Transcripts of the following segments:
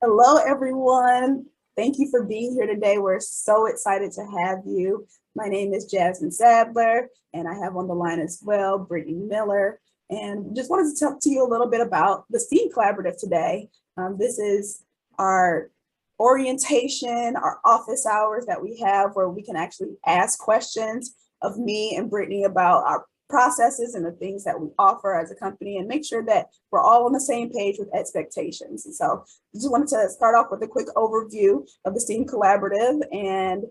Hello, everyone. Thank you for being here today. We're so excited to have you. My name is Jasmine Sadler, and I have on the line as well Brittany Miller. And just wanted to talk to you a little bit about the STEAM Collaborative today. This is our orientation, our office hours that we have where we can actually ask questions of me and Brittany about our processes and the things that we offer as a company and make sure that we're all on the same page with expectations. And so I just wanted to start off with a quick overview of the STEAM Collaborative and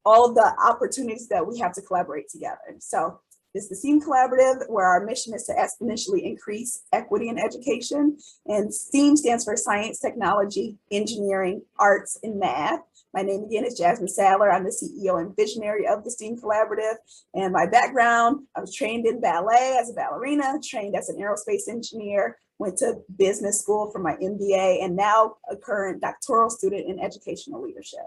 all of the opportunities that we have to collaborate together. So this is the STEAM Collaborative, where our mission is to exponentially increase equity in education. And STEAM stands for science, technology, engineering, arts, and math. My name again is Jasmine Sadler. I'm the CEO and visionary of the STEAM Collaborative. And my background, I was trained in ballet as a ballerina, trained as an aerospace engineer, went to business school for my MBA, and now a current doctoral student in educational leadership.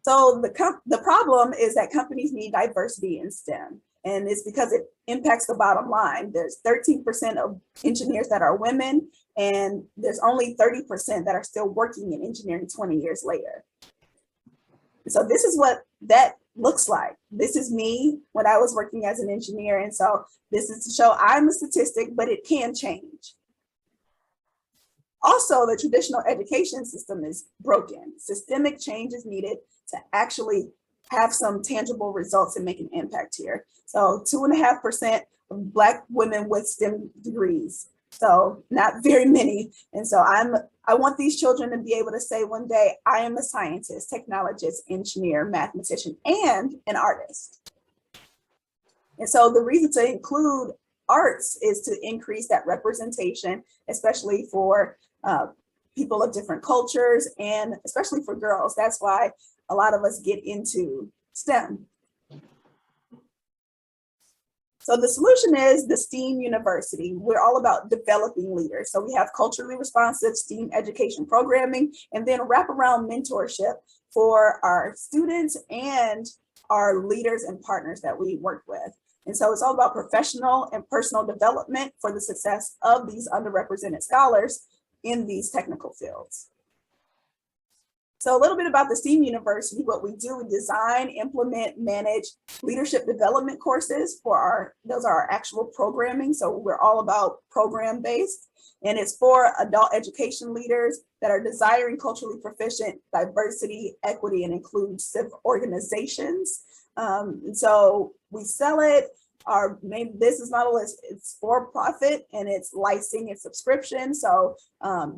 So the problem is that companies need diversity in STEM, and it's because it impacts the bottom line. There's 13% of engineers that are women, and there's only 30% that are still working in engineering 20 years later. So this is what that looks like. This is me when I was working as an engineer. And so this is to show I'm a statistic, but it can change. Also, the traditional education system is broken. Systemic change is needed to actually have some tangible results and make an impact here. So 2.5% of Black women with STEM degrees. So not very many. And so I want these children to be able to say one day, I am a scientist, technologist, engineer, mathematician, and an artist. And so the reason to include arts is to increase that representation, especially for people of different cultures and especially for girls. That's why a lot of us get into STEM. So the solution is the STEAM University. We're all about developing leaders. So we have culturally responsive STEAM education programming and then wraparound mentorship for our students and our leaders and partners that we work with. And so it's all about professional and personal development for the success of these underrepresented scholars in these technical fields. So a little bit about the STEAM University. What we do, we design, implement, manage leadership development courses for those are our actual programming. So we're all about program based, and it's for adult education leaders that are desiring culturally proficient, diversity, equity, and inclusive organizations. And so we sell it. Our main business model is it's for profit and it's licensing and subscription. So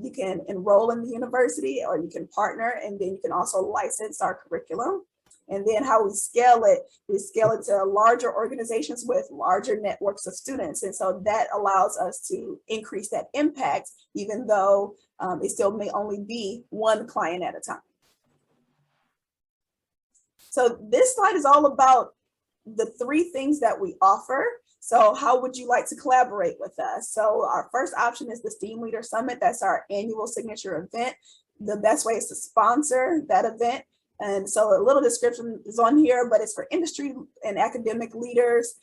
you can enroll in the university or you can partner, and then you can also license our curriculum. And then how we scale it to larger organizations with larger networks of students. And so that allows us to increase that impact, even though it still may only be one client at a time. So this slide is all about the 3 things that we offer. So how would you like to collaborate with us? So our first option is the STEAM Leader Summit. That's our annual signature event. The best way is to sponsor that event. And so a little description is on here, but it's for industry and academic leaders,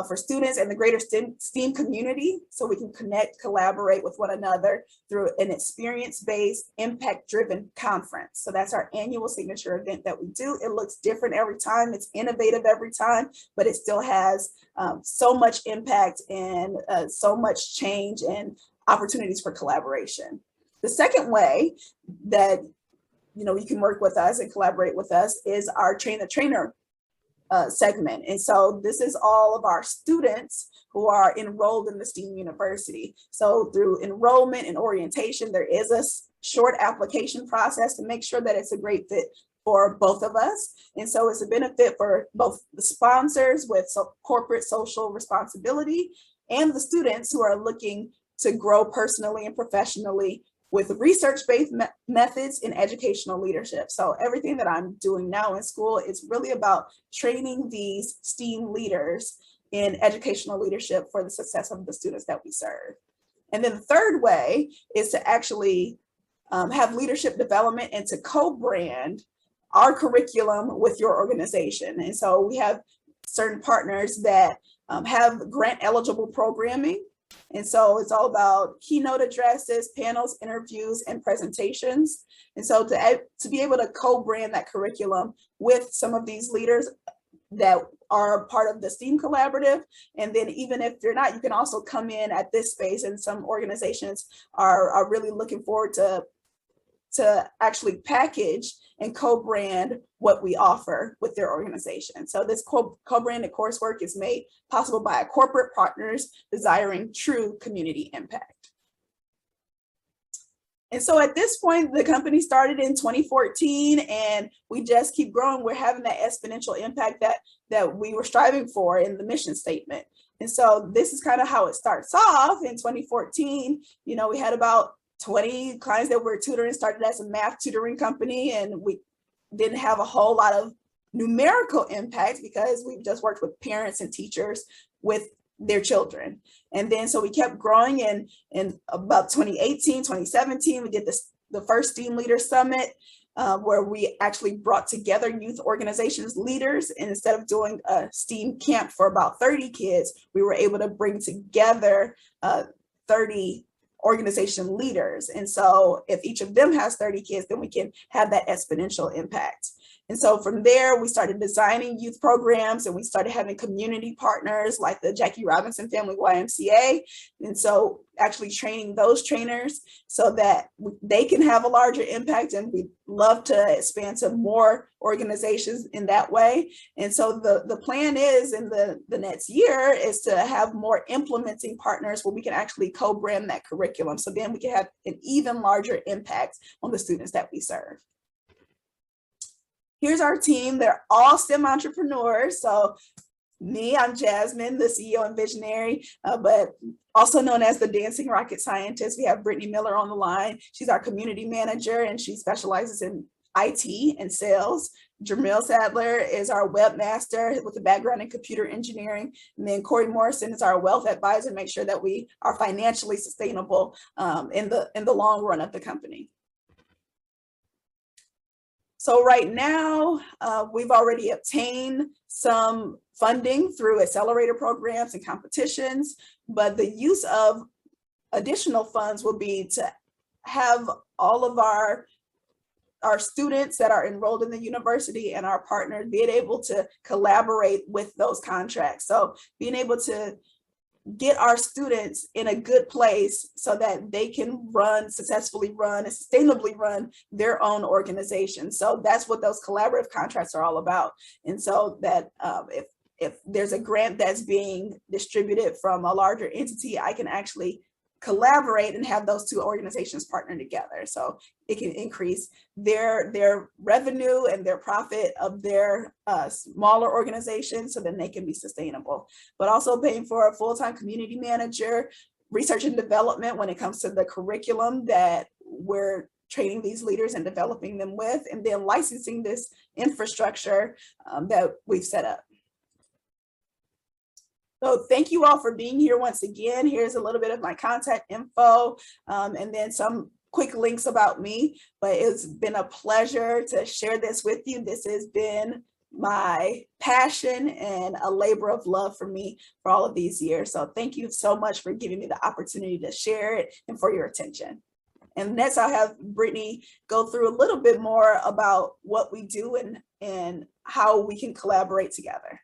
for students and the greater STEAM community, so we can connect, collaborate with one another through an experience-based, impact-driven conference. So that's our annual signature event that we do. It looks different every time. It's innovative every time, but it still has so much impact and so much change and opportunities for collaboration. The second way that you can work with us and collaborate with us is our Train the Trainer segment. And so this is all of our students who are enrolled in the STEAM University. So through enrollment and orientation, there is a short application process to make sure that it's a great fit for both of us. And so it's a benefit for both the sponsors with corporate social responsibility and the students who are looking to grow personally and professionally with research-based methods in educational leadership. So everything that I'm doing now in school is really about training these STEAM leaders in educational leadership for the success of the students that we serve. And then the third way is to actually have leadership development and to co-brand our curriculum with your organization. And so we have certain partners that have grant eligible programming And so it's all about keynote addresses, panels, interviews, and presentations. And so to be able to co-brand that curriculum with some of these leaders that are part of the STEAM collaborative. And then even if you're not, you can also come in at this space, and some organizations are really looking forward to actually package and co-brand what we offer with their organization. So this co-branded coursework is made possible by corporate partners desiring true community impact. And so at this point, the company started in 2014, and we just keep growing. We're having that exponential impact that we were striving for in the mission statement. And so this is kind of how it starts off. In 2014, you know, we had about 20 clients that were tutoring, started as a math tutoring company, and we didn't have a whole lot of numerical impact because we just worked with parents and teachers with their children. And then so we kept growing, and in about 2018, 2017, we did the first STEAM Leader Summit, where we actually brought together youth organizations leaders. And instead of doing a STEAM camp for about 30 kids, we were able to bring together 30 organization leaders. And so if each of them has 30 kids, then we can have that exponential impact. And so from there, we started designing youth programs, and we started having community partners like the Jackie Robinson Family YMCA. And so actually training those trainers so that they can have a larger impact, and we'd love to expand to more organizations in that way. And so the plan is in the next year is to have more implementing partners where we can actually co-brand that curriculum. So then we can have an even larger impact on the students that we serve. Here's our team. They're all STEM entrepreneurs. So me, I'm Jasmine, the CEO and visionary, but also known as the dancing rocket scientist. We have Brittany Miller on the line. She's our community manager, and she specializes in IT and sales. Jamil Sadler is our webmaster with a background in computer engineering. And then Corey Morrison is our wealth advisor, make sure that we are financially sustainable in the long run of the company. So right now, we've already obtained some funding through accelerator programs and competitions, but the use of additional funds will be to have all of our students that are enrolled in the university and our partners being able to collaborate with those contracts. So being able to get our students in a good place so that they can successfully run and sustainably run their own organization. So that's what those collaborative contracts are all about. And so that if there's a grant that's being distributed from a larger entity, I can actually collaborate and have those two organizations partner together. So it can increase their revenue and their profit of their smaller organization, so then they can be sustainable. But also paying for a full-time community manager, research and development when it comes to the curriculum that we're training these leaders and developing them with, and then licensing this infrastructure that we've set up. So thank you all for being here once again. Here's a little bit of my contact info, and then some quick links about me, but it's been a pleasure to share this with you. This has been my passion and a labor of love for me for all of these years. So thank you so much for giving me the opportunity to share it and for your attention. And next I'll have Brittany go through a little bit more about what we do and how we can collaborate together.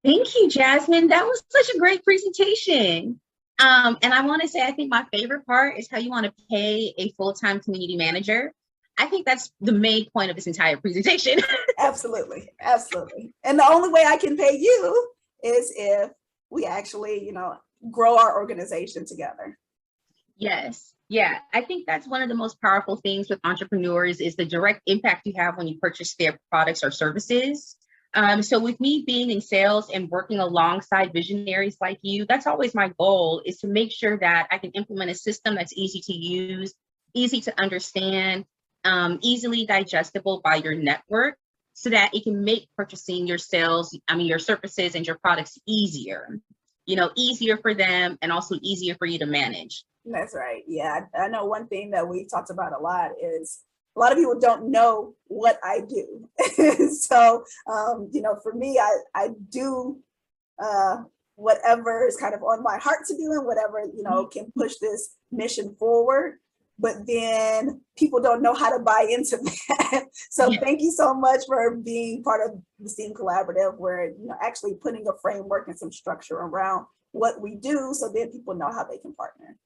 Thank you, Jasmine. That was such a great presentation. And I want to say, I think my favorite part is how you want to pay a full-time community manager. I think that's the main point of this entire presentation. Absolutely, absolutely. And the only way I can pay you is if we actually, grow our organization together. Yes. Yeah, I think that's one of the most powerful things with entrepreneurs is the direct impact you have when you purchase their products or services. So with me being in sales and working alongside visionaries like you, that's always my goal, is to make sure that I can implement a system that's easy to use, easy to understand, easily digestible by your network, so that it can make purchasing your your services and your products easier, easier for them and also easier for you to manage. That's right. Yeah, I know one thing that we talked about a lot is a lot of people don't know what I do. So, for me, I do whatever is kind of on my heart to do and whatever, can push this mission forward. But then people don't know how to buy into that. So thank you so much for being part of the STEAM Collaborative, where, actually putting a framework and some structure around what we do, so then people know how they can partner.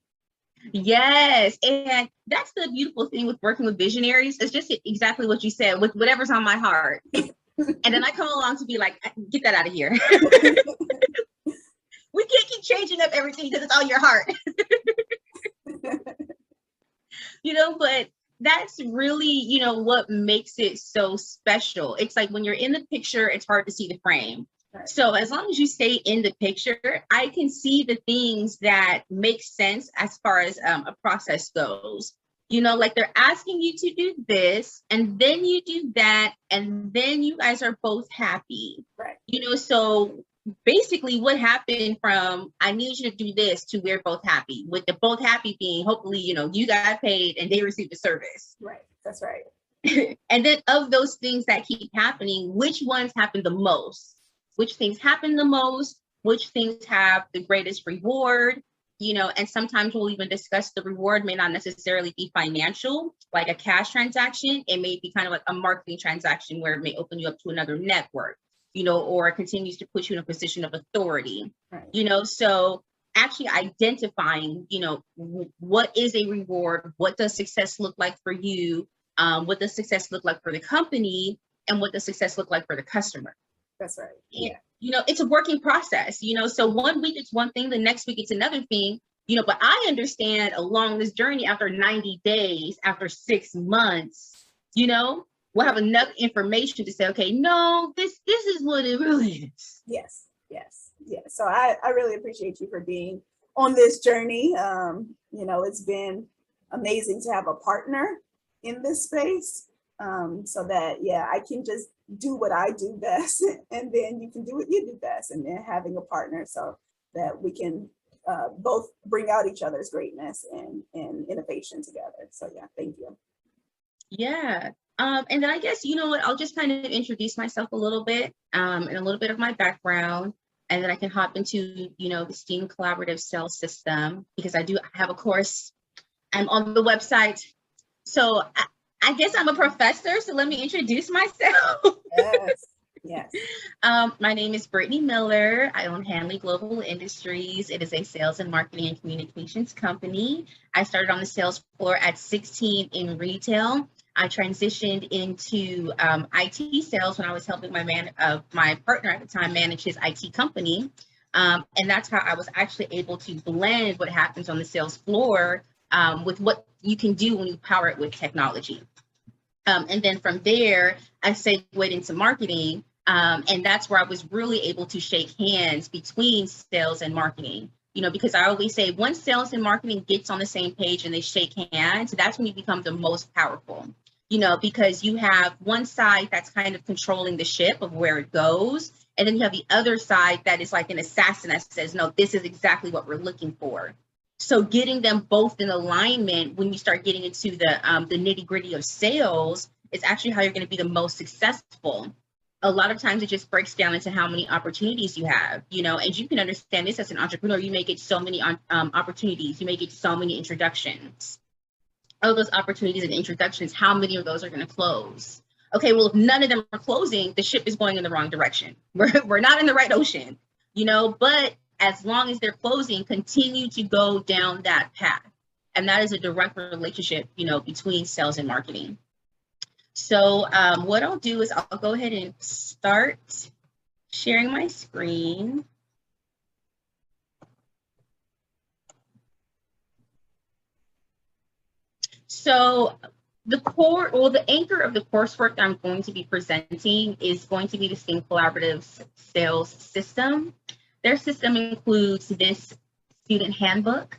Yes. And that's the beautiful thing with working with visionaries. It's just exactly what you said, with whatever's on my heart. And then I come along to be like, get that out of here. We can't keep changing up everything because it's on your heart. But that's really, what makes it so special. It's like when you're in the picture, it's hard to see the frame. Right. So as long as you stay in the picture, I can see the things that make sense as far as a process goes. Like they're asking you to do this, and then you do that, and then you guys are both happy. Right. So basically what happened from I need you to do this to we're both happy, with the both happy being hopefully, you got paid and they received a service. Right. That's right. And then of those things that keep happening, which ones happen the most? Which things happen the most? Which things have the greatest reward? And sometimes we'll even discuss the reward may not necessarily be financial, like a cash transaction. It may be kind of like a marketing transaction where it may open you up to another network, or it continues to put you in a position of authority, right. So actually identifying, what is a reward? What does success look like for you? What does success look like for the company? And what does success look like for the customer? That's right. Yeah. It's a working process, so one week it's one thing, the next week it's another thing, but I understand along this journey, after 90 days, after 6 months, we'll have enough information to say, okay, no, this is what it really is. Yes. So I really appreciate you for being on this journey. It's been amazing to have a partner in this space, so that, I can just do what I do best, and then you can do what you do best, and then having a partner so that we can both bring out each other's greatness and innovation together. So thank you. Yeah. And then I guess, I'll just kind of introduce myself a little bit, and a little bit of my background, and then I can hop into, the STEAM Collaborative Sales System, because I do have a course. I'm on the website. So I guess I'm a professor, so let me introduce myself. Yes. My name is Brittany Miller. I own Hanley Global Industries. It is a sales and marketing and communications company. I started on the sales floor at 16 in retail. I transitioned into IT sales when I was helping my partner at the time manage his IT company. And that's how I was actually able to blend what happens on the sales floor with what you can do when you power it with technology. And then from there, I segued into marketing. And that's where I was really able to shake hands between sales and marketing, because I always say once sales and marketing gets on the same page and they shake hands, that's when you become the most powerful, because you have one side that's kind of controlling the ship of where it goes. And then you have the other side that is like an assassin that says, no, this is exactly what we're looking for. So getting them both in alignment when you start getting into the nitty gritty of sales is actually how you're going to be the most successful. A lot of times it just breaks down into how many opportunities you have, and you can understand this as an entrepreneur. You may get so many opportunities. You may get so many introductions. Of those opportunities and introductions, how many of those are going to close? Okay, well, if none of them are closing, the ship is going in the wrong direction. We're not in the right ocean, but as long as they're closing, continue to go down that path. And that is a direct relationship, between sales and marketing. So what I'll do is I'll go ahead and start sharing my screen. So the anchor of the coursework that I'm going to be presenting is going to be the STEAM Collaborative Sales System. Their system includes this student handbook,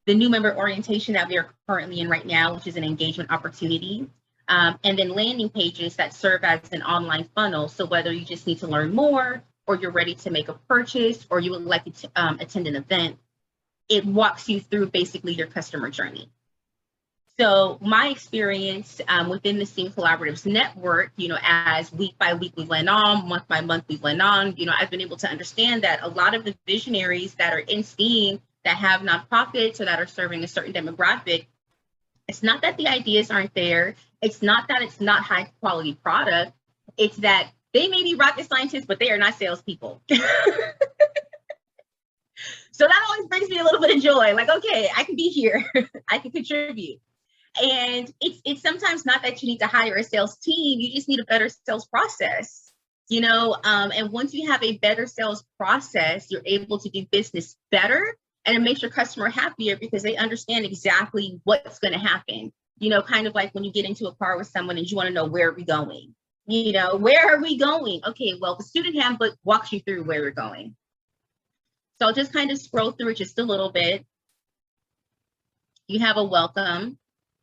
the new member orientation that we are currently in right now, which is an engagement opportunity, and then landing pages that serve as an online funnel. So whether you just need to learn more, or you're ready to make a purchase, or you would like to attend an event, it walks you through basically your customer journey. So my experience within the STEAM Collaboratives network, as week by week we went on, month by month we went on, I've been able to understand that a lot of the visionaries that are in STEAM that have nonprofits or that are serving a certain demographic, it's not that the ideas aren't there. It's not that it's not high quality product. It's that they may be rocket scientists, but they are not salespeople. So that always brings me a little bit of joy. Like, okay, I can be here. I can contribute. And it's sometimes not that you need to hire a sales team. You just need a better sales process, and once you have a better sales process, you're able to do business better, and it makes your customer happier because they understand exactly what's going to happen. Kind of like when you get into a car with someone and you want to know, where are we going? Where are we going? Okay, well, the student handbook walks you through where we're going. So I'll just kind of scroll through it just a little bit. You have a welcome,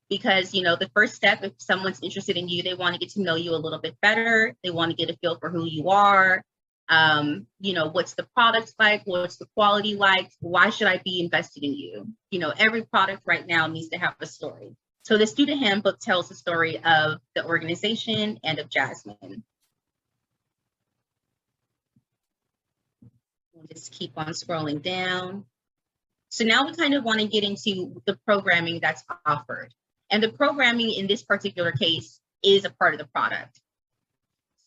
because, the first step, if someone's interested in you, they want to get to know you a little bit better. They want to get a feel for who you are. What's the product like? What's the quality like? Why should I be invested in you? Every product right now needs to have a story. So the student handbook tells the story of the organization and of Jasmine. We'll just keep on scrolling down. So now we kind of want to get into the programming that's offered. And the programming in this particular case is a part of the product.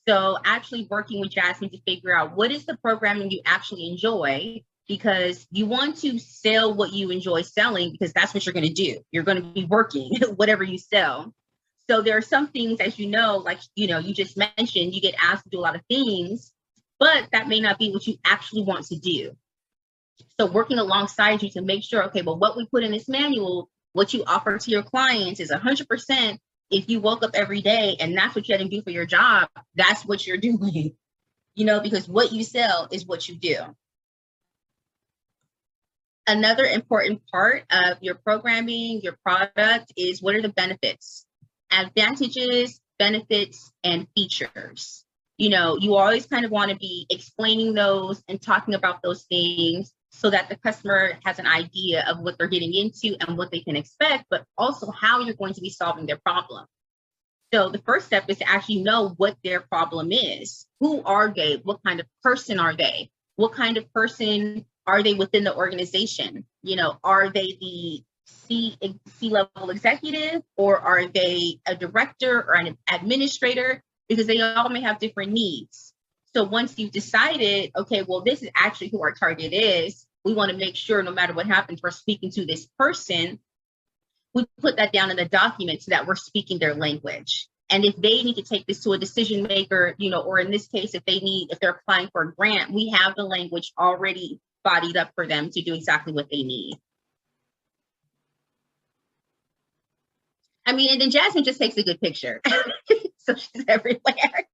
So actually working with Jasmine to figure out what is the programming you actually enjoy, because you want to sell what you enjoy selling, because that's what you're going to do. You're going to be working whatever you sell. So there are some things, as like, you just mentioned, you get asked to do a lot of things, but that may not be what you actually want to do. So working alongside you to make sure, okay, well, what we put in this manual, what you offer to your clients is 100%. If you woke up every day and that's what you had to do for your job, that's what you're doing, because what you sell is what you do. Another important part of your programming, your product, is what are the benefits, advantages, benefits, and features. You always kind of want to be explaining those and talking about those things so that the customer has an idea of what they're getting into and what they can expect, but also how you're going to be solving their problem. So the first step is to actually know what their problem is. Who are they? What kind of person are they? What kind of person are they within the organization? Are they the C-level executive, or are they a director or an administrator? Because they all may have different needs. So once you've decided, okay, well, this is actually who our target is, we want to make sure no matter what happens, we're speaking to this person. We put that down in the document so that we're speaking their language. And if they need to take this to a decision maker, or in this case, if they're applying for a grant, we have the language already bodied up for them to do exactly what they need. I mean, and then Jasmine just takes a good picture. So she's everywhere.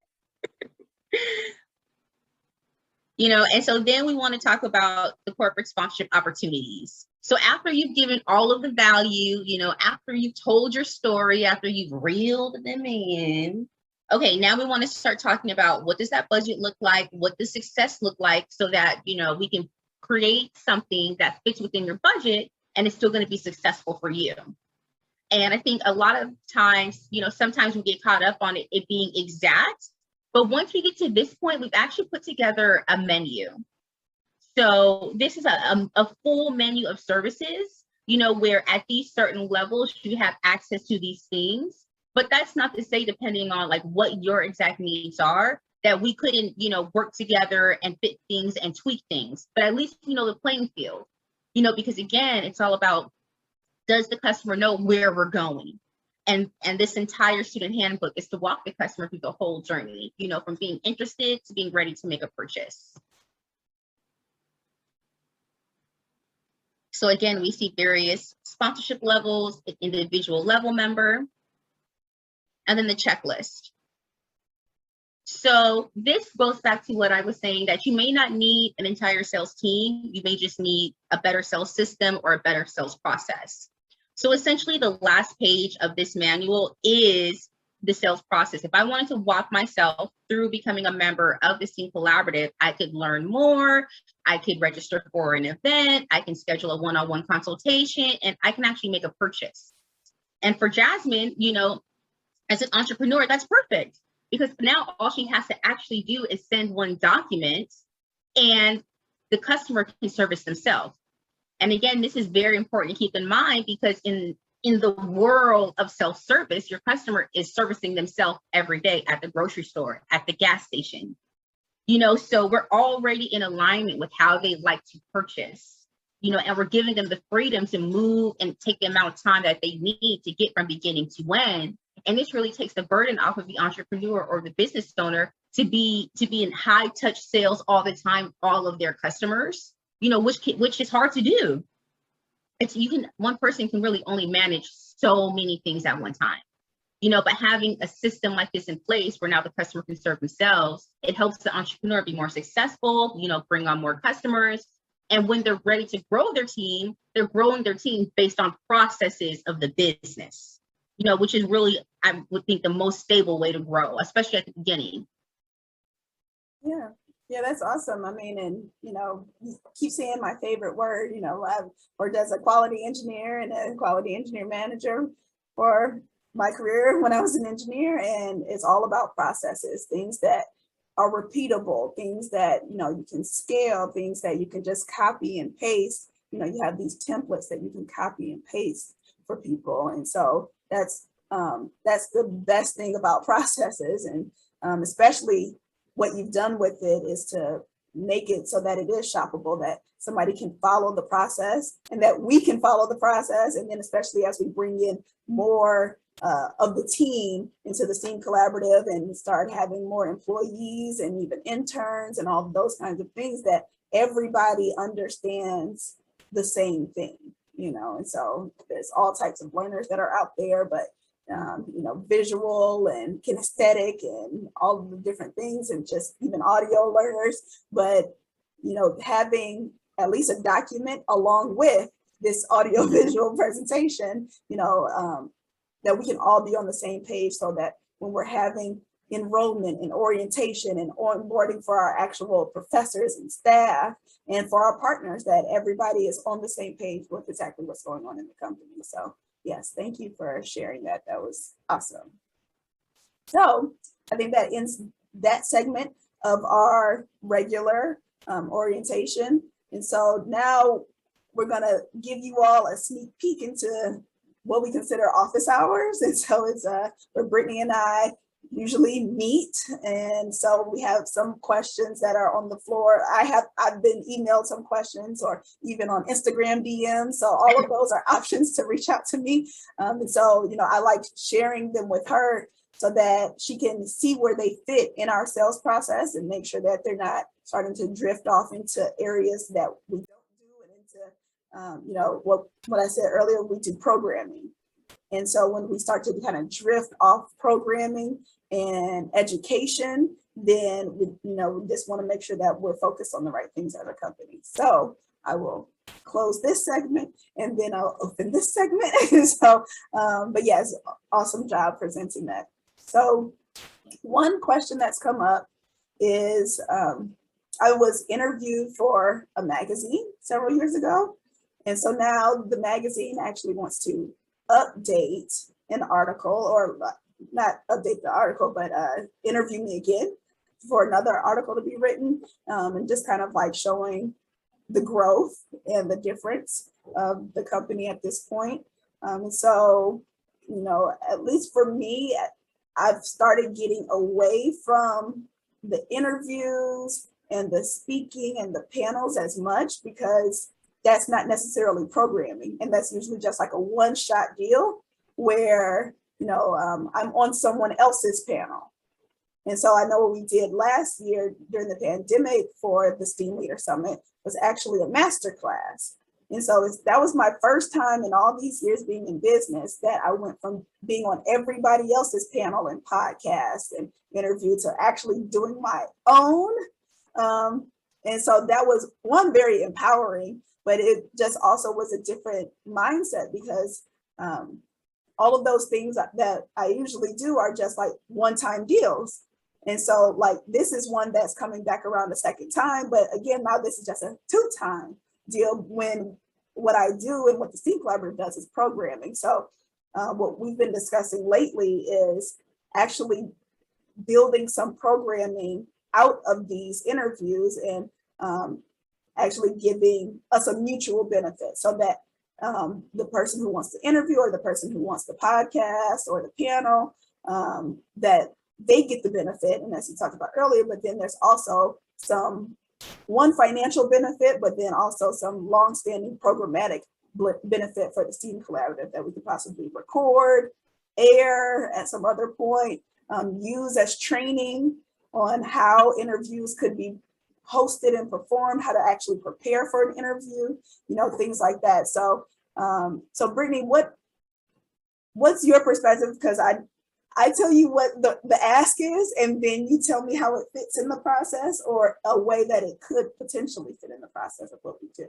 And so then we want to talk about the corporate sponsorship opportunities. So after you've given all of the value, after you've told your story, after you've reeled them in, okay, now we want to start talking about what does that budget look like? What does success look like, so that, we can create something that fits within your budget and it's still going to be successful for you. And I think a lot of times, sometimes we get caught up on it being exact. But once we get to this point, we've actually put together a menu. So this is a full menu of services, where at these certain levels, you have access to these things. But that's not to say, depending on like what your exact needs are, that we couldn't, work together and fit things and tweak things. But at least, the playing field, because again, it's all about, does the customer know where we're going? And this entire student handbook is to walk the customer through the whole journey, from being interested to being ready to make a purchase. So again, we see various sponsorship levels, individual level member, and then the checklist. So this goes back to what I was saying, that you may not need an entire sales team. You may just need a better sales system or a better sales process. So essentially, the last page of this manual is the sales process. If I wanted to walk myself through becoming a member of the STEAM Collaborative, I could learn more, I could register for an event, I can schedule a one-on-one consultation, and I can actually make a purchase. And for Jasmine, you know, as an entrepreneur, that's perfect, because now all she has to actually do is send one document and the customer can service themselves. And again, this is very important to keep in mind, because in the world of self-service, your customer is servicing themselves every day at the grocery store, at the gas station. You know, so we're already in alignment with how they like to purchase, you know, and we're giving them the freedom to move and take the amount of time that they need to get from beginning to end. And this really takes the burden off of the entrepreneur or the business owner to be in high touch sales all the time, all of their customers, you know, which is hard to do. One person can really only manage so many things at one time. You know, but having a system like this in place where now the customer can serve themselves, it helps the entrepreneur be more successful, you know, bring on more customers. And when they're ready to grow their team, they're growing their team based on processes of the business, you know, which is really, I would think, the most stable way to grow, especially at the beginning. Yeah. Yeah, that's awesome. I mean, and, you know, you keep saying my favorite word, you know, I've worked as a quality engineer and a quality engineer manager for my career when I was an engineer, and it's all about processes, things that are repeatable, things that, you know, you can scale, things that you can just copy and paste. You know, you have these templates that you can copy and paste for people. And so that's the best thing about processes. And especially what you've done with it is to make it so that it is shoppable, that somebody can follow the process and that we can follow the process. And then especially as we bring in more of the team into the STEAM Collaborative and start having more employees and even interns and all of those kinds of things, that everybody understands the same thing, you know. And so there's all types of learners that are out there, but you know, visual and kinesthetic and all of the different things, and just even audio learners. But, you know, having at least a document along with this audio visual presentation, you know, that we can all be on the same page, so that when we're having enrollment and orientation and onboarding for our actual professors and staff and for our partners, that everybody is on the same page with exactly what's going on in the company. So yes, thank you for sharing that. That was awesome. So I think that ends that segment of our regular orientation. And so now we're gonna give you all a sneak peek into what we consider office hours. And so it's where Brittany and I usually meet. And so we have some questions that are on the floor. I've been emailed some questions, or even on Instagram DMs. So all of those are options to reach out to me. And so, you know, I like sharing them with her so that she can see where they fit in our sales process and make sure that they're not starting to drift off into areas that we don't do, and into, you know, what I said earlier, we do programming. And so when we start to kind of drift off programming and education, then we just want to make sure that we're focused on the right things at a company. So I will close this segment and then I'll open this segment. So, but yes, awesome job presenting that. So one question that's come up is, I was interviewed for a magazine several years ago. And so now the magazine actually wants to update an article, or not update the article, but interview me again for another article to be written, and just kind of like showing the growth and the difference of the company at this point. And so, you know, at least for me, I've started getting away from the interviews and the speaking and the panels as much, because that's not necessarily programming. And that's usually just like a one-shot deal where, you know, I'm on someone else's panel. And so I know what we did last year during the pandemic for the STEAM Leader Summit was actually a masterclass. And so that was my first time in all these years being in business that I went from being on everybody else's panel and podcast and interview to actually doing my own. And so that was one, very empowering, but it just also was a different mindset, because all of those things that I usually do are just like one-time deals. And so like, this is one that's coming back around a second time. But again, now this is just a two-time deal, when what I do and what the STEAM Collaborative does is programming. So what we've been discussing lately is actually building some programming out of these interviews and actually giving us a mutual benefit so that the person who wants to interview or the person who wants the podcast or the panel, that they get the benefit. And as you talked about earlier, but then there's also one financial benefit, but then also some longstanding programmatic benefit for the Student Collaborative that we could possibly record, air at some other point, use as training on how interviews could be hosted and performed, how to actually prepare for an interview, things like that. So, so Brittany, what's your perspective? Because I tell you what the ask is, and then you tell me how it fits in the process or a way that it could potentially fit in the process of what we do.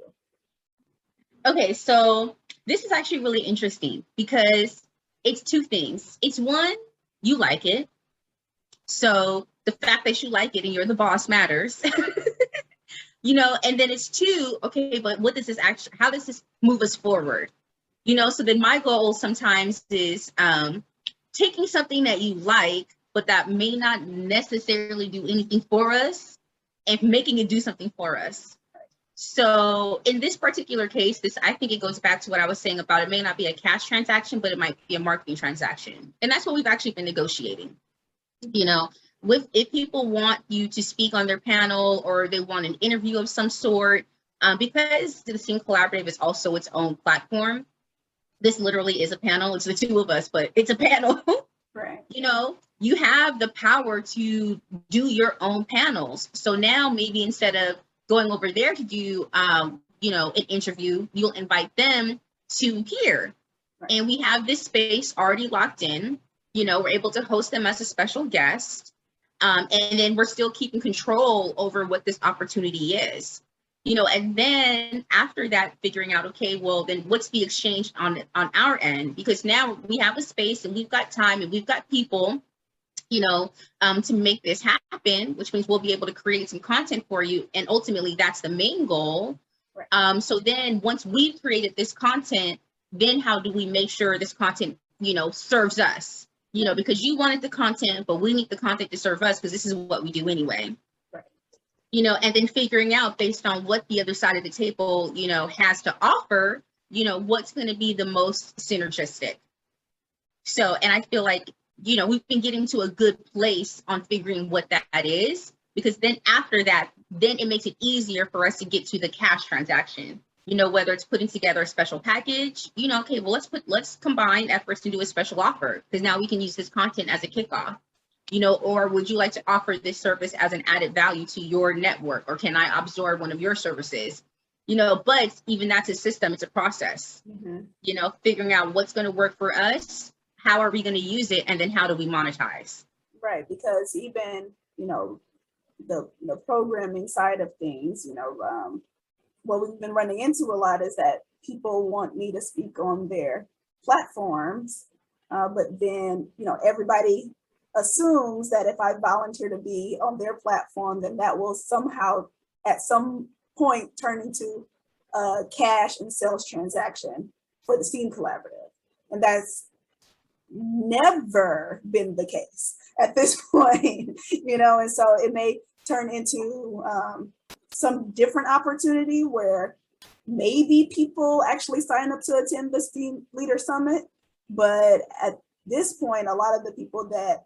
Okay, so this is actually really interesting because it's two things. It's one, you like it. So the fact that you like it and you're the boss matters. And then it's two, okay, but what does this actually, how does this move us forward? So then my goal sometimes is taking something that you like, but that may not necessarily do anything for us and making it do something for us. So in this particular case, I think it goes back to what I was saying about it may not be a cash transaction, but it might be a marketing transaction. And that's what we've actually been negotiating. If people want you to speak on their panel or they want an interview of some sort, because the Student Collaborative is also its own platform, this literally is a panel. It's the two of us, but it's a panel. Right. You have the power to do your own panels. So now maybe instead of going over there to do, an interview, you'll invite them to here. Right. And we have this space already locked in. We're able to host them as a special guest. And then we're still keeping control over what this opportunity is. And then after that, figuring out, okay, well, then what's the exchange on our end? Because now we have a space and we've got time and we've got people, to make this happen, which means we'll be able to create some content for you. And ultimately, that's the main goal. Right. So then once we've created this content, then how do we make sure this content, serves us? Because you wanted the content, but we need the content to serve us because this is what we do anyway. And then figuring out based on what the other side of the table, has to offer, what's going to be the most synergistic. So, and I feel like, we've been getting to a good place on figuring what that is, because then after that, then it makes it easier for us to get to the cash transaction, whether it's putting together a special package, okay, well, let's combine efforts to do a special offer because now we can use this content as a kickoff. Or would you like to offer this service as an added value to your network? Or can I absorb one of your services? But even that's a system, it's a process, figuring out what's going to work for us, how are we going to use it, and then how do we monetize? Right, because even, the programming side of things, what we've been running into a lot is that people want me to speak on their platforms, but then, everybody assumes that if I volunteer to be on their platform, then that will somehow at some point turn into a cash and sales transaction for the Student Collaborative. And that's never been the case at this point, and so it may turn into some different opportunity where maybe people actually sign up to attend the Steam Leader Summit. But at this point, a lot of the people that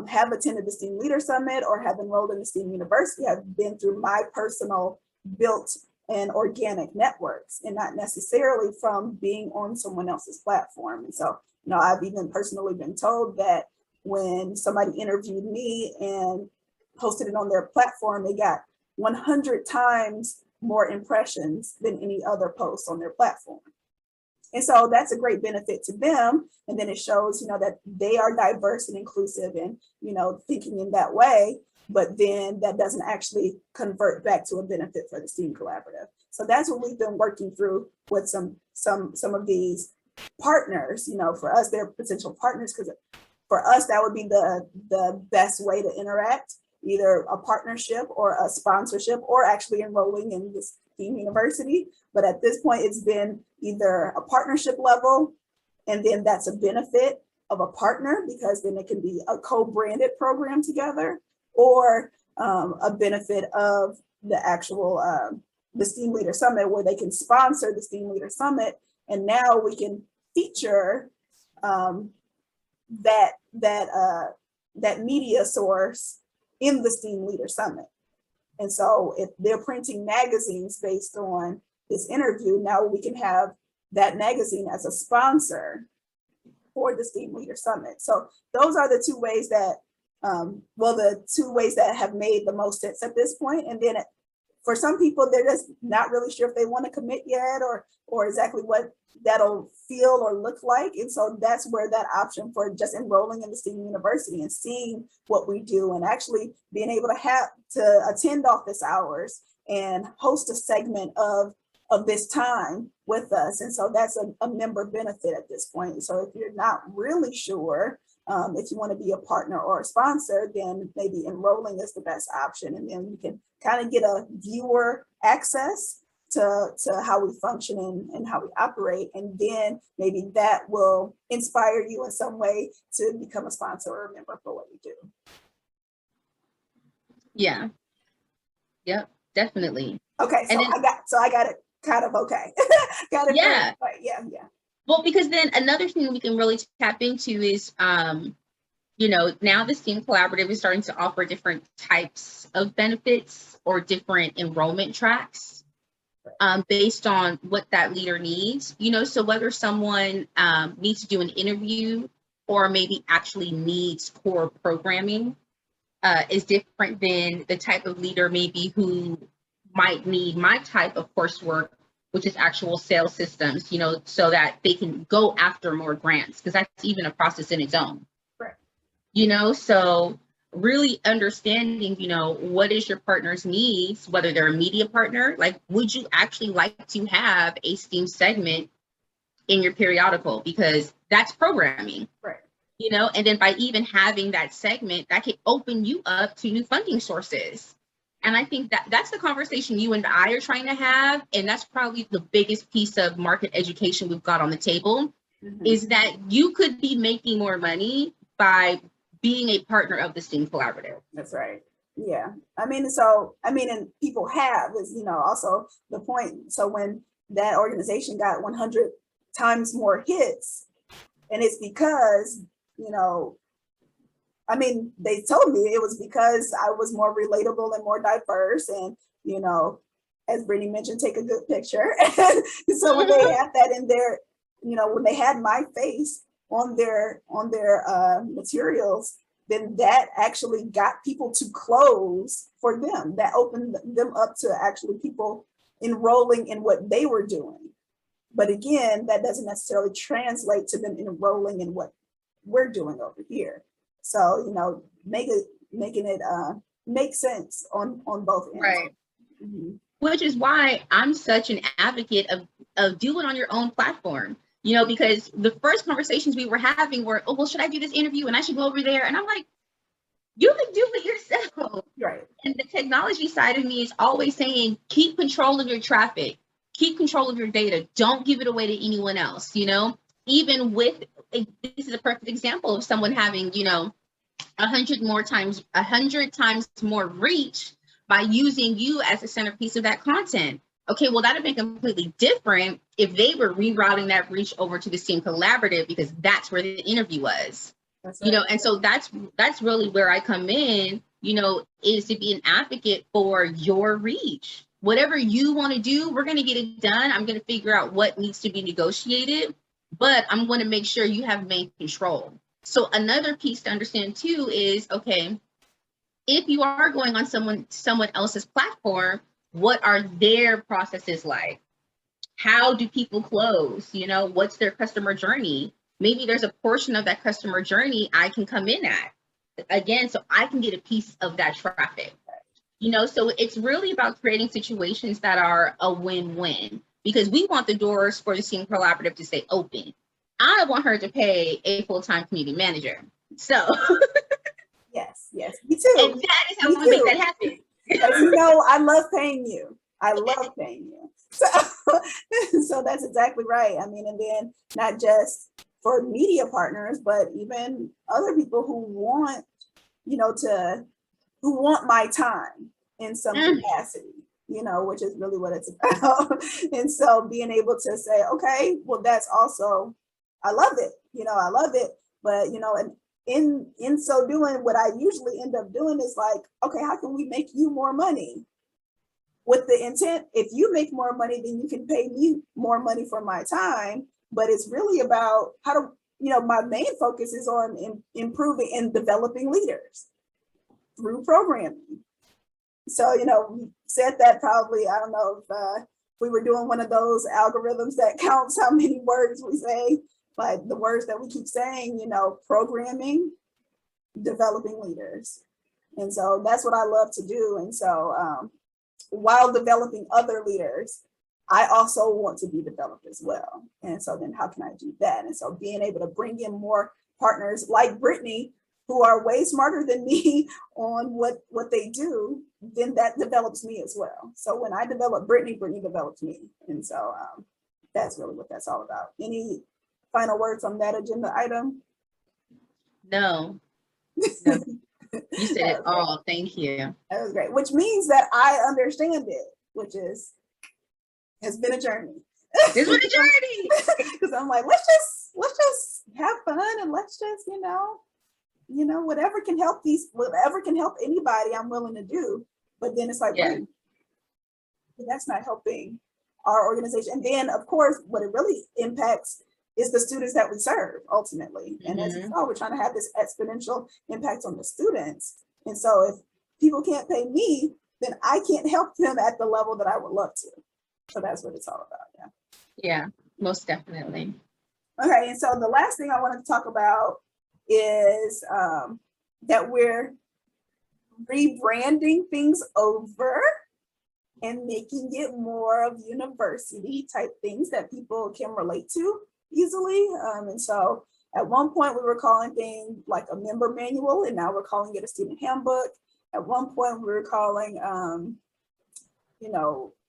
have attended the STEAM Leader Summit or have enrolled in the STEAM University have been through my personal built and organic networks and not necessarily from being on someone else's platform. And so, I've even personally been told that when somebody interviewed me and posted it on their platform, they got 100 times more impressions than any other post on their platform. And so that's a great benefit to them. And then it shows, that they are diverse and inclusive and, thinking in that way, but then that doesn't actually convert back to a benefit for the Student Collaborative. So that's what we've been working through with some of these partners, for us, they're potential partners, because for us, that would be the best way to interact, either a partnership or a sponsorship or actually enrolling in this STEAM University. But at this point, it's been either a partnership level And then that's a benefit of a partner, because then it can be a co-branded program together, or a benefit of the actual the Steam Leader Summit, where they can sponsor the Steam Leader Summit, and now we can feature that media source in the Steam Leader Summit. And so if they're printing magazines based on this interview, now we can have that magazine as a sponsor for the Steam Leader Summit. So those are the two ways that, the two ways that have made the most sense at this point. And then for some people, they're just not really sure if they want to commit yet, or exactly what that'll feel or look like. And so that's where that option for just enrolling in the STEAM University and seeing what we do, and actually being able to attend office hours and host a segment of this time with us. And so that's a member benefit at this point. So if you're not really sure if you want to be a partner or a sponsor, then maybe enrolling is the best option. And then you can kind of get a viewer access to how we function and how we operate. And then maybe that will inspire you in some way to become a sponsor or a member for what we do. Yeah. Yep, definitely. Okay, so I got it kind of okay. Got it. Yeah. Right. Yeah. Well, because then another thing we can really tap into is, now the STEAM Collaborative is starting to offer different types of benefits or different enrollment tracks based on what that leader needs. So whether someone needs to do an interview or maybe actually needs core programming is different than the type of leader maybe who might need my type of coursework, which is actual sales systems, so that they can go after more grants, because that's even a process in its own. Right. So really understanding, what is your partner's needs, whether they're a media partner, like, would you actually like to have a STEAM segment in your periodical? Because that's programming. Right. And then by even having that segment, that can open you up to new funding sources. And I think that's the conversation you and I are trying to have. And that's probably the biggest piece of market education we've got on the table, is that you could be making more money by being a partner of the STEAM Collaborative. That's right. Yeah. And people have is, also the point. So when that organization got 100 times more hits, and it's because, they told me it was because I was more relatable and more diverse, and, as Brittany mentioned, take a good picture. So when they had that in their, when they had my face on their materials, then that actually got people to close for them. That opened them up to actually people enrolling in what they were doing. But again, that doesn't necessarily translate to them enrolling in what we're doing over here. So, making it make sense on both ends. Right. Which is why I'm such an advocate of do it on your own platform. Because the first conversations we were having were, oh, well, should I do this interview and I should go over there? And I'm like, you can do it yourself. Right. And the technology side of me is always saying, keep control of your traffic, keep control of your data. Don't give it away to anyone else. Even with, this is a perfect example of someone having, 100 times more reach by using you as a centerpiece of that content. Okay, well, that'd be completely different if they were rerouting that reach over to the STEAM Collaborative, because that's where the interview was. That's right. And so that's really where I come in, is to be an advocate for your reach. Whatever you want to do, we're going to get it done. I'm going to figure out what needs to be negotiated, but I'm going to make sure you have main control. So another piece to understand too is, okay, if you are going on someone else's platform, what are their processes like? How do people close? What's their customer journey? Maybe there's a portion of that customer journey I can come in at, again, so I can get a piece of that traffic. So it's really about creating situations that are a win-win, because we want the doors for the STEAM Collaborative to stay open. I want her to pay a full-time community manager. So yes, me too. And that is how we make that happen. I love paying you. So that's exactly right. And then not just for media partners, but even other people who want, who want my time in some capacity, which is really what it's about. And so being able to say, okay, well, that's also, I love it, I love it. But, and in so doing, what I usually end up doing is like, okay, how can we make you more money? With the intent, if you make more money, then you can pay me more money for my time. But it's really about how to, my main focus is on improving and developing leaders through programming. So, we said that probably, I don't know if we were doing one of those algorithms that counts how many words we say, but the words that we keep saying, programming, developing leaders. And so that's what I love to do. And so while developing other leaders, I also want to be developed as well. And so then how can I do that? And so being able to bring in more partners like Brittany, who are way smarter than me on what they do, then that develops me as well. So when I develop Brittany, Brittany develops me. And so that's really what that's all about. Any final words on that agenda item? No. You said it all. Thank you. That was great, which means that I understand it, which has been a journey. It's been a journey. Because I'm like, let's just have fun and let's just, whatever can help anybody, I'm willing to do. But then it's like, wait, that's not helping our organization. And then of course, what it really impacts is the students that we serve ultimately. And as you know, we're trying to have this exponential impact on the students. And so if people can't pay me, then I can't help them at the level that I would love to. So that's what it's all about. Yeah, most definitely. Okay, and so the last thing I wanted to talk about is that we're rebranding things over and making it more of university type things that people can relate to easily. And so at one point we were calling things like a member manual, and now we're calling it a student handbook. At one point we were calling,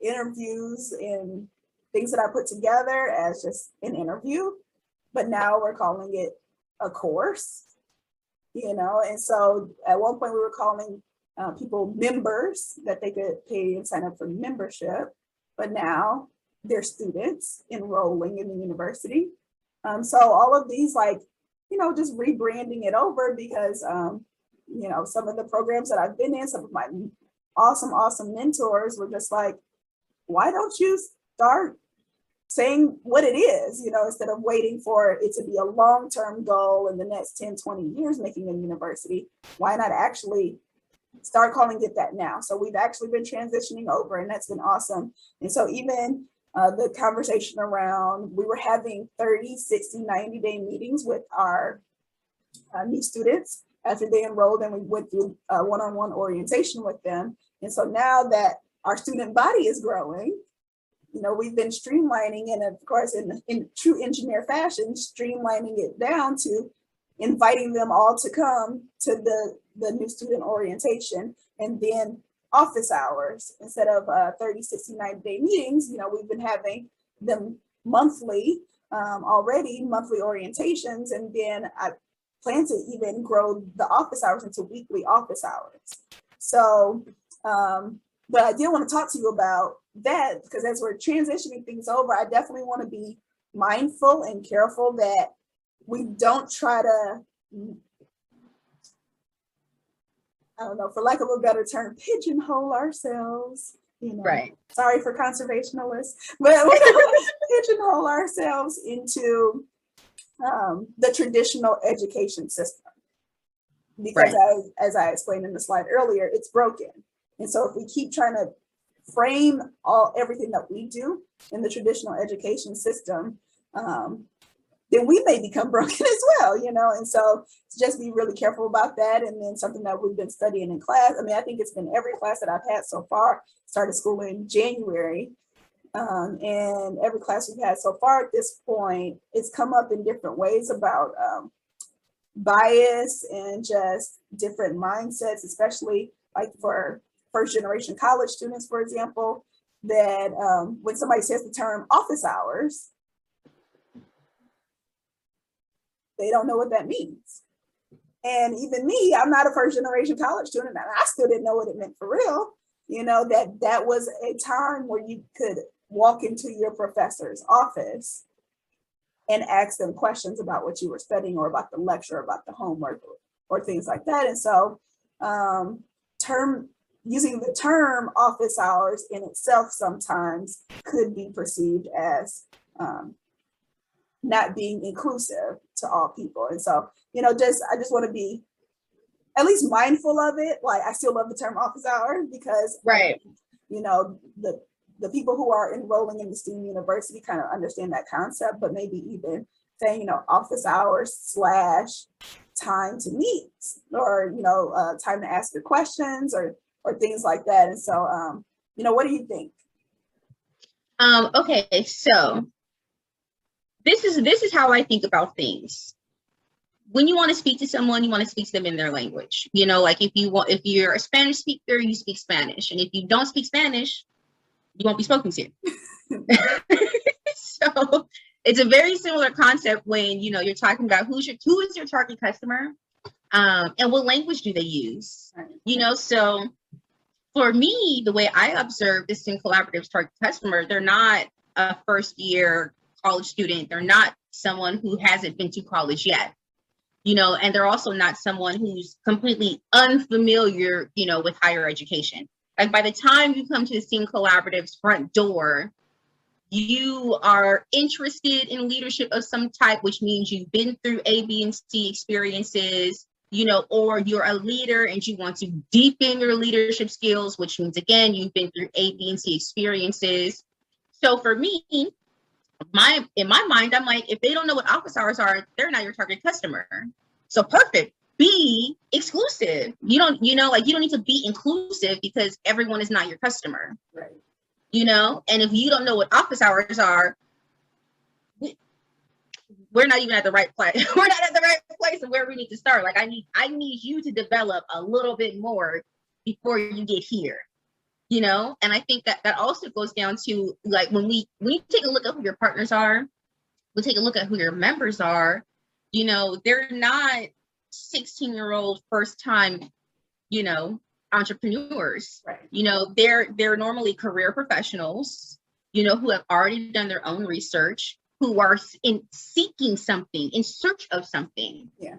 interviews and things that I put together as just an interview, but now we're calling it a course, and so at one point we were calling people members that they could pay and sign up for membership, but now they're students enrolling in the university. So all of these, just rebranding it over because, some of the programs that I've been in, some of my awesome mentors were just like, why don't you start saying what it is, instead of waiting for it to be a long-term goal in the next 10, 20 years making a university, why not actually start calling it that now? So we've actually been transitioning over, and that's been awesome. And so even the conversation around, we were having 30, 60, 90-day meetings with our new students after they enrolled, and we went through one-on-one orientation with them. And so now that our student body is growing, we've been streamlining, and of course in true engineer fashion, streamlining it down to inviting them all to come to the new student orientation, and then office hours instead of 30, 60, 90-day meetings. We've been having them monthly already, monthly orientations, and then I plan to even grow the office hours into weekly office hours. So, but I did want to talk to you about that, because as we're transitioning things over, I definitely want to be mindful and careful that we don't try to, I don't know, for lack of a better term, pigeonhole ourselves. Right. Sorry for conservationists, but we don't pigeonhole ourselves into the traditional education system. Because as I explained in the slide earlier, it's broken. And so if we keep trying to frame everything that we do in the traditional education system, then we may become broken as well, and so just be really careful about that. And then something that we've been studying in class, I think it's been every class that I've had so far, started school in January, and every class we've had so far at this point, it's come up in different ways about bias and just different mindsets, especially like for first generation college students, for example, that when somebody says the term office hours, they don't know what that means. And even me, I'm not a first generation college student, and I still didn't know what it meant for real. You know, that was a time where you could walk into your professor's office and ask them questions about what you were studying, or about the lecture, or about the homework, or things like that. And so using the term office hours in itself sometimes could be perceived as not being inclusive to all people. And so, you know, I just want to be at least mindful of it. Like, I still love the term office hour, because, Right. you know, the people who are enrolling in the STEAM university kind of understand that concept, but maybe even saying, you know, office hours / time to meet, or, you know, time to ask your questions, or things like that. And so, you know, what do you think? Okay, so this is how I think about things. When you want to speak to someone, you want to speak to them in their language. You know, like if you're a Spanish speaker, you speak Spanish. And if you don't speak Spanish, you won't be spoken to. So it's a very similar concept when, you know, you're talking about who is your target customer, and what language do they use? You know, so for me, the way I observe this STEM Collaborative's target customer, they're not a first year college student. They're not someone who hasn't been to college yet, you know, and they're also not someone who's completely unfamiliar, you know, with higher education. Like, by the time you come to the STEAM Collaborative's front door, you are interested in leadership of some type, which means you've been through A, B, and C experiences, you know, or you're a leader and you want to deepen your leadership skills, which means, again, you've been through A, B, and C experiences. So for me, in my mind, I'm like, if they don't know what office hours are, they're not your target customer. So perfect. Be exclusive. You don't need to be inclusive, because everyone is not your customer. Right. You know, and if you don't know what office hours are, we're not even at the right place. We're not at the right place of where we need to start. Like, I need you to develop a little bit more before you get here. You know, and I think that also goes down to, like, when you take a look at who your partners are, we take a look at who your members are, you know, they're not 16-year-old first time, you know, entrepreneurs. Right. You know, they're normally career professionals, you know, who have already done their own research, who are seeking something, in search of something. Yeah.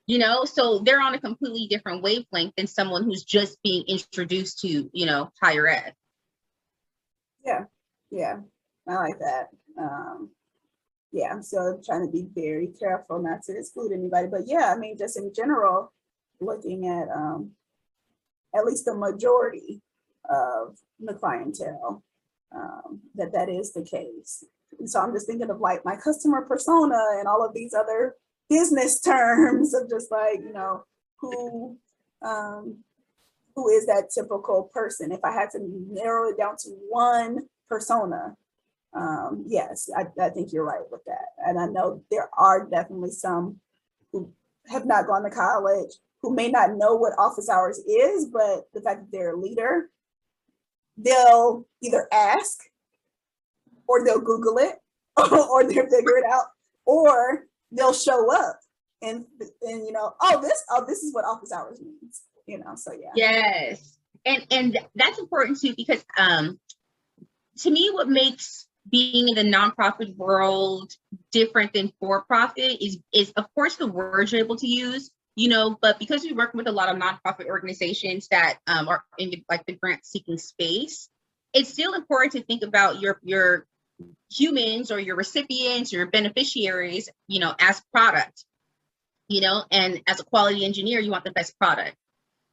You know, so they're on a completely different wavelength than someone who's just being introduced to, you know, higher ed. Yeah, I like that. Yeah, I'm still trying to be very careful not to exclude anybody, but yeah, I mean, just in general, looking at least the majority of the clientele, that is the case. And so I'm just thinking of, like, my customer persona and all of these other business terms of just, like, you know, who is that typical person? If I had to narrow it down to one persona, yes, I think you're right with that. And I know there are definitely some who have not gone to college, who may not know what office hours is, but the fact that they're a leader, they'll either ask, or they'll Google it, or they'll figure it out, or they'll show up and you know, this is what office hours means, you know. So yeah. Yes, and that's important too, because to me, what makes being in the nonprofit world different than for-profit is of course the words you're able to use, you know, but because we work with a lot of nonprofit organizations that are in like the grant seeking space, it's still important to think about your humans, or your recipients, or your beneficiaries, you know, as product, you know, and as a quality engineer, you want the best product.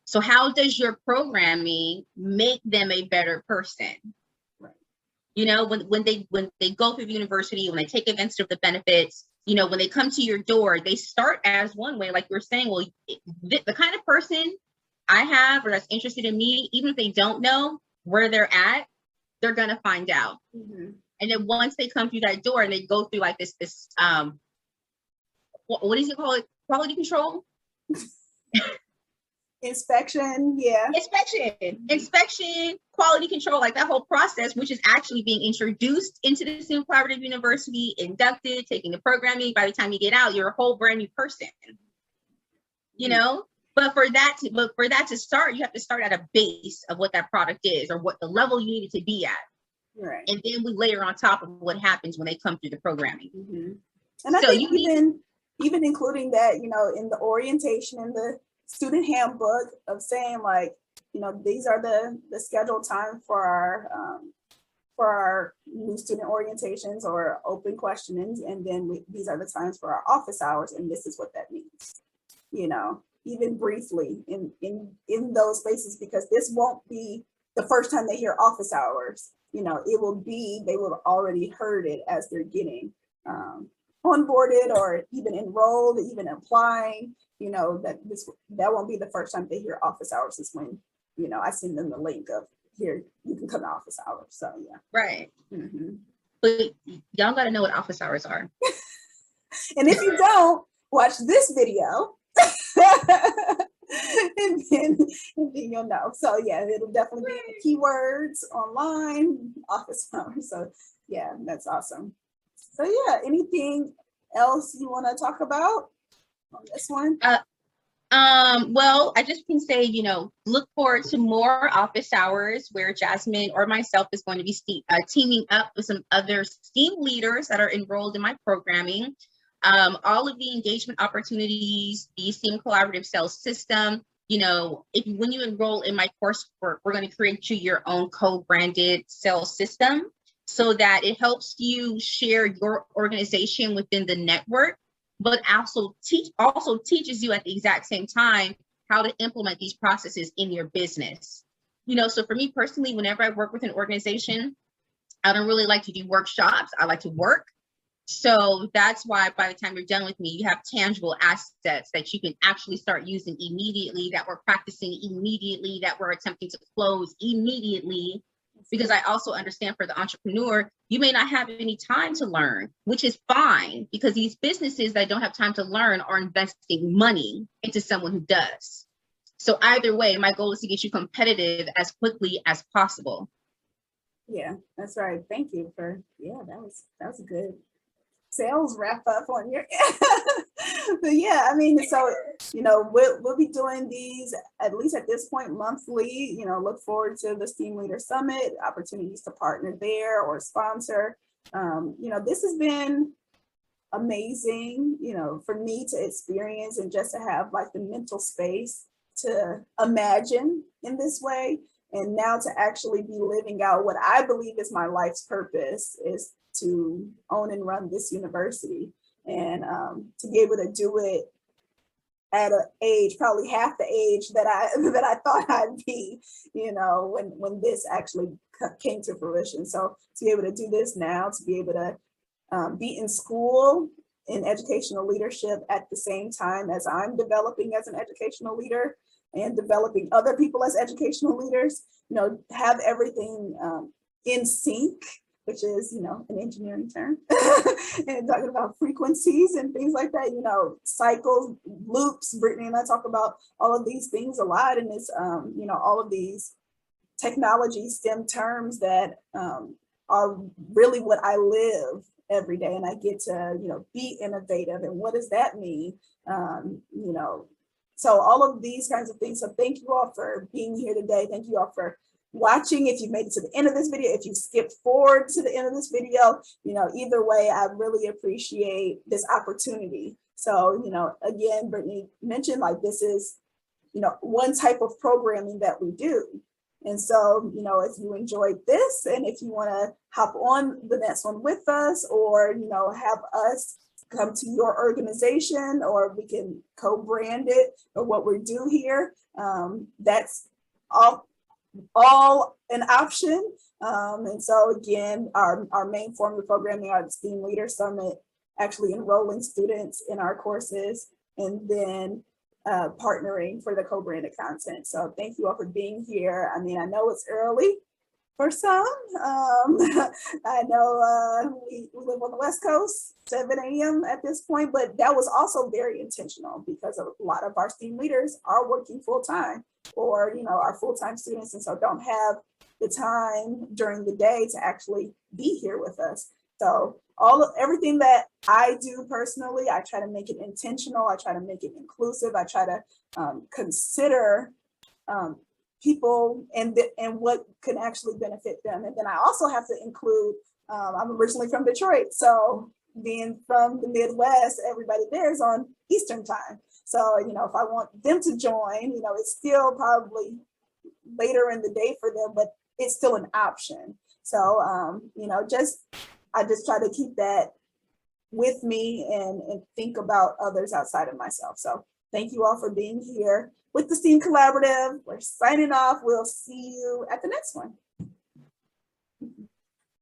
So how does your programming make them a better person? Right. You know, when they go through the university, when they take advantage of the benefits, you know, when they come to your door, they start as one way, like you're saying, well, the kind of person I have, or that's interested in me, even if they don't know where they're at, they're gonna find out. Mm-hmm. And then once they come through that door and they go through like this what does it call it? Quality control? Inspection, yeah. Inspection, quality control, like that whole process, which is actually being introduced into the STEM Collaborative University, inducted, taking the programming. By the time you get out, you're a whole brand new person, you know? But for that to start, you have to start at a base of what that product is or what the level you need it to be at. Right. And then we layer on top of what happens when they come through the programming. Mm-hmm. And I think even including that, you know, in the orientation and the student handbook of saying like, you know, these are the scheduled time for our new student orientations or open questionings, and then these are the times for our office hours, and this is what that means. You know, even briefly in those spaces, because this won't be the first time they hear office hours. You know, it will be, they will have already heard it as they're getting onboarded or even enrolled, even applying, you know, that won't be the first time they hear office hours. Is when, you know, I send them the link of here, you can come to office hours. So yeah. Right. Mm-hmm. But y'all got to know what office hours are. And if you don't, watch this video. and then you'll know. So yeah, it'll definitely be the keywords online, office hours. So yeah, that's awesome. So yeah, anything else you want to talk about on this one? Well, I just can say, you know, look forward to more office hours where Jasmine or myself is going to be teaming up with some other STEAM leaders that are enrolled in my programming. All of the engagement opportunities, the STEAM Collaborative Sales System, you know, when you enroll in my coursework, we're going to create you your own co-branded sales system so that it helps you share your organization within the network, but also teaches you at the exact same time how to implement these processes in your business. You know, so for me personally, whenever I work with an organization, I don't really like to do workshops. I like to work. So that's why by the time you're done with me, you have tangible assets that you can actually start using immediately, that we're practicing immediately, that we're attempting to close immediately. Because I also understand for the entrepreneur, you may not have any time to learn, which is fine, because these businesses that don't have time to learn are investing money into someone who does. So either way, my goal is to get you competitive as quickly as possible. Yeah, that's right. Thank you for, that was a good sales wrap up on your but yeah, I mean, so you know, we'll be doing these at least at this point monthly. You know, look forward to the STEAM Leader Summit, opportunities to partner there or sponsor. You know, this has been amazing, you know, for me to experience and just to have like the mental space to imagine in this way, and now to actually be living out what I believe is my life's purpose, is to own and run this university, and to be able to do it at an age, probably half the age that I thought I'd be, you know, when this actually came to fruition. So to be able to do this now, to be able to be in school in educational leadership at the same time as I'm developing as an educational leader and developing other people as educational leaders, you know, have everything in sync, which is, you know, an engineering term, and talking about frequencies and things like that, you know, cycles, loops. Brittany and I talk about all of these things a lot, and it's, you know, all of these technology STEM terms that are really what I live every day, and I get to, you know, be innovative. And what does that mean? You know, so all of these kinds of things. So thank you all for being here today. Thank you all for watching. If you made it to the end of this video, if you skipped forward to the end of this video, you know, either way, I really appreciate this opportunity. So, you know, again, Brittany mentioned, like, this is, you know, one type of programming that we do. And so, you know, if you enjoyed this, and if you want to hop on the next one with us, or, you know, have us come to your organization, or we can co-brand it, or what we do here, that's all an option. And so again, our main form of programming are the STEAM Leader Summit, actually enrolling students in our courses, and then partnering for the co-branded content. So thank you all for being here. I mean, I know it's early, For some, I know we live on the West Coast, 7 a.m. at this point, but that was also very intentional because a lot of our STEAM leaders are working full time or, are full-time students and so don't have the time during the day to actually be here with us. So everything that I do personally, I try to make it intentional. I try to make it inclusive. I try to consider people and what can actually benefit them. And then I also have to include, I'm originally from Detroit, so being from the Midwest, everybody there is on Eastern time. So, if I want them to join, it's still probably later in the day for them, but it's still an option. So, I just try to keep that with me and think about others outside of myself. So thank you all for being here with the STEAM Collaborative. We're signing off. We'll see you at the next one.